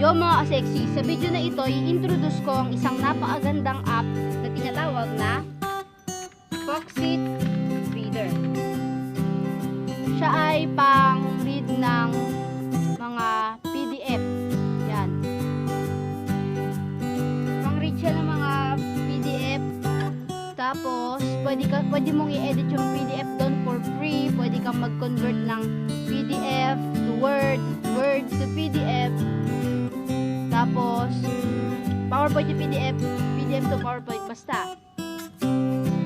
Yo mga ka-sexy, sa video na ito, i-introduce ko ang isang napakagandang app na tinatawag na Foxit Reader. Siya ay pang-read ng mga PDF. Yan. Pang-read siya ng mga PDF. Tapos, pwede mong i-edit yung PDF doon for free. Pwede kang mag-convert ng PDF to Word, Word to PDF. Tapos, PowerPoint to PDF, PDF to PowerPoint, basta.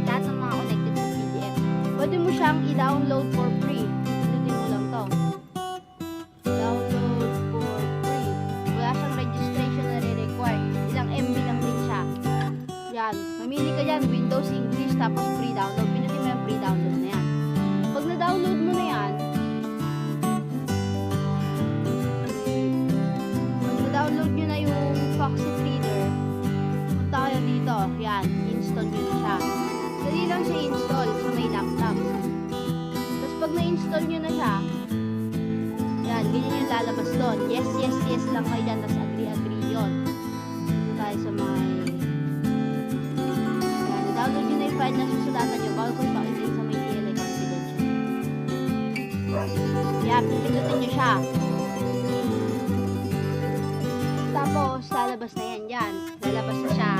Lahat ng mga connected sa PDF. Pwede mo siyang i-download for free. Pindutin mo lang to. Download for free. Wala siyang registration na re-require. Ilang MB lang din siya. Yan. Mamili ka dyan, Windows, English, tapos free download. Pindutin mo yung free download na yan. Pag na-download mo na yan, download nyo na yung Foxit Reader, punta kayo dito, yan, install nyo na siya. Dali lang siya install sa may laptop. Tapos pag na-install nyo na siya, yan, ganyan yung lalabas doon. Yes, yes, yes lang kayo dyan, tapos agree, agree yun. Dito tayo sa may, yan, download nyo na yung file na susulatan nyo, bago ko ipakitin sa may DLA confidential. Yan, pindutin nyo siya. Tapos, lalabas na yan dyan. Lalabas na siya.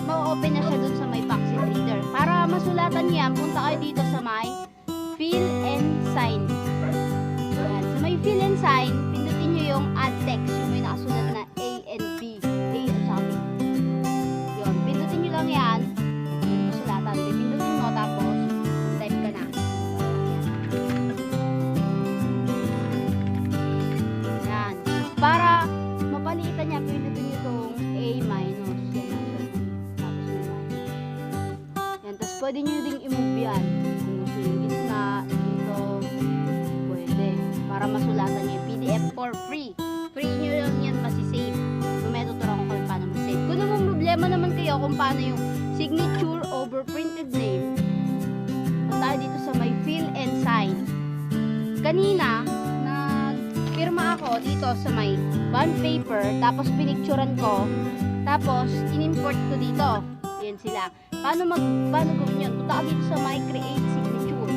Ma-open na siya dun sa may Foxit Reader. Para masulatan niya, punta kayo dito sa may Fill and Sign. Ayan. Sa may Fill and Sign, pindutin nyo yung add text. Yung may nakasulat na A and B. A at saka B. Yun. Pindutin nyo lang yan. Yung masulatan. Pindutin mo, tapos type ka na. Yan. Para mapalitan niya, pindutin nyo itong A-. Yan na siya. Tapos may minus. Yan. Tapos pwede nyo ding i-move yan. Kung gusto yung gitna, dito, pwede. Para masulatan nyo yung PDF for free. Free nyo lang yan masisave. Mamaya tuturuan ko kung paano masave. Kung naman problema naman kayo kung paano yung signature over printed name, punta dito sa may Fill and Sign. Kanina, pirma ako dito sa may bond paper, tapos pinicturan ko, tapos in-import ko dito. Yan sila. Paano gawin yun? Punta ka dito sa my create signature.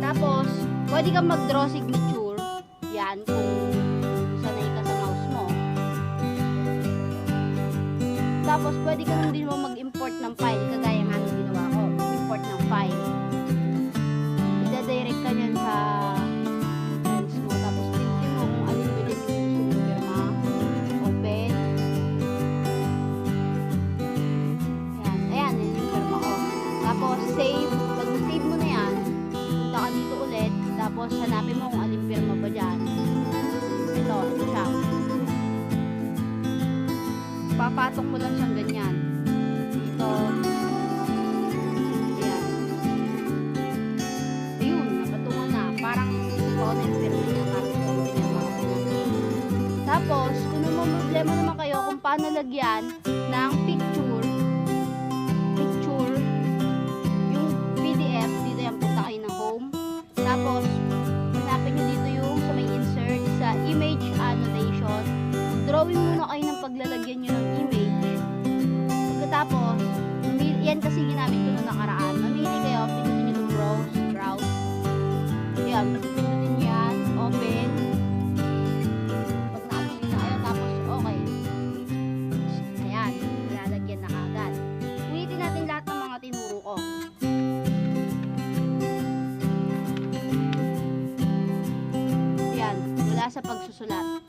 Tapos, pwede kang mag-draw signature. Yan, kung sanay ka sa mouse mo. Tapos, pwede ka naman din mo mag-import ng file, kagaya nga nung ginawa ko. Import ng file. Ida-direct ka yan sa save. Pag save mo na yan, punta ka dito ulit, tapos hanapin mo kung aling pirma ba dyan. Ito siya. Papatong mo lang siyang ganyan. Dito. Ayan. Ayun, napatungan na. Parang ito na yung pirma niya. Parang ito yung mga pinag. Tapos, kung naman problema naman kayo kung paano lagyan ng picture, tapos, hanapin nyo dito yung sa may insert sa image annotation. Drawing muna kayo ng paglalagyan nyo ng image. Pagkatapos, yan kasi ginamit ko nung nakaraan. Mamili kayo, pindutin nyo itong browse. Yan, pindutin nyo yan, open. Pag nakapili na kayo, tapos okay. Ayan, nilalagyan na kagad. Ulitin natin lahat ng mga tinuro ko. Sa pagsusulat.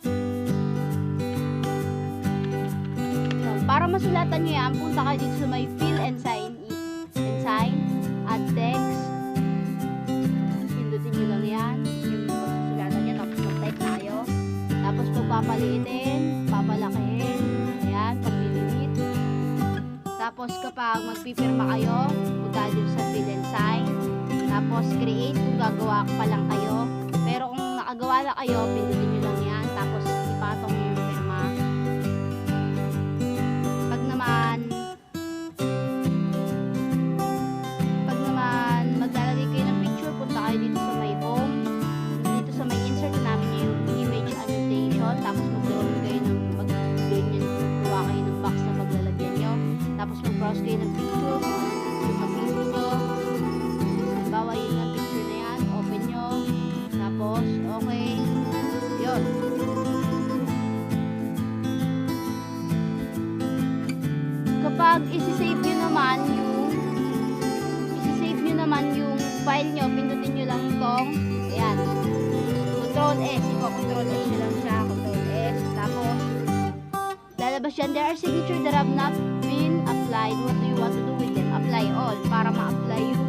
So, para masulatan nyo yan, punta kayo dito sa may Fill and Sign. Add text. Pindutin nyo lang yan. Yung pagsusulatan nyo, tapos mag-type tayo. Tapos pagpapaliitin, papalakihin. Ayan, pag-delete. Tapos kapag magpipirma kayo, punta dito sa Fill and Sign. Tapos create kung gagawa pa lang kayo. Pero kung nakagawa na kayo, pindutin nyo lang yan. Tapos, ipatong nyo yung firma. Pag naman maglalagay kayo ng picture, punta kayo dito sa may home. Dito sa may insert, namin nyo yung image annotation. Tapos, mag-draw kayo Pag isi-save nyo naman yung file nyo, pindutin nyo lang tong, ayan, Control S, Control S nyo lang siya, Control S, tapos, lalabas yan, there are signature that have not been applied, what do you want to do with them? Apply all, para ma-apply yung